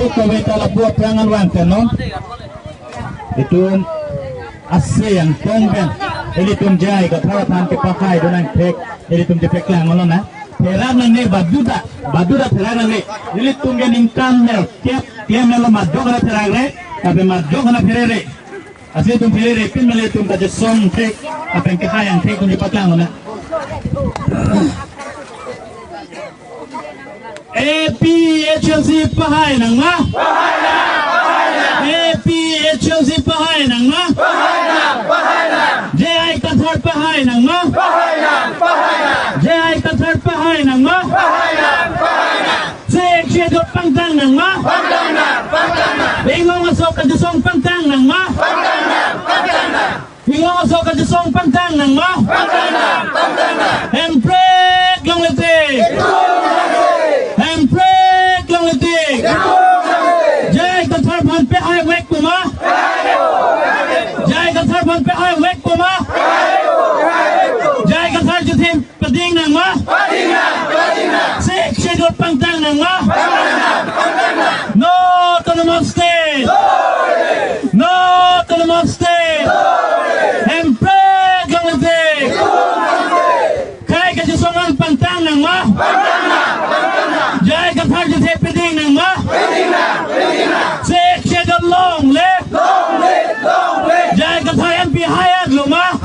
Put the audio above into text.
kawita la buat perangan wanten no. Itu asyang tongben. Ini tum jai ko thawatan ke pakai donang tek. Ini tum depek lang ngolo na. Perang ne baduda perang ne. Ini tum gen ingkan ne. Tiap melo madog na perang ne. Tapi madog na perere. Asli tum perere pin mele tum ka jesom tek. Apa yang kehayang tek tum depek lang ngolo na. APHLC pahay nang ma? Pahay na! APHLC pahay nang ma? Pahay na! JI Kathar pahay nang ma? Pahay na! JI Kathar pahay nang ma? Pahay na! Seksyedot pangtang nang ma? Pangtang na! Ingong asok kadusong pangtang nang ma? Pangtang na! Ingong asok kadusong pangtang nang ma? Pangtang na! Empreg long letik! Empreg long letik! Jai Kathar pan pe hai wek kuma? Jai Kathar pan pe hai wek kuma? Jai Kathar jutim pading nang ma? Pading na! Seksyedot pangtang nang ma? No to the mob state! No to the mob state! Empreg long letik! Kay kajusongan pangtang nang ma? Jai Kathar jutim pading nang ma? Seksyedot long live! Jai Kathar MP hayat luma?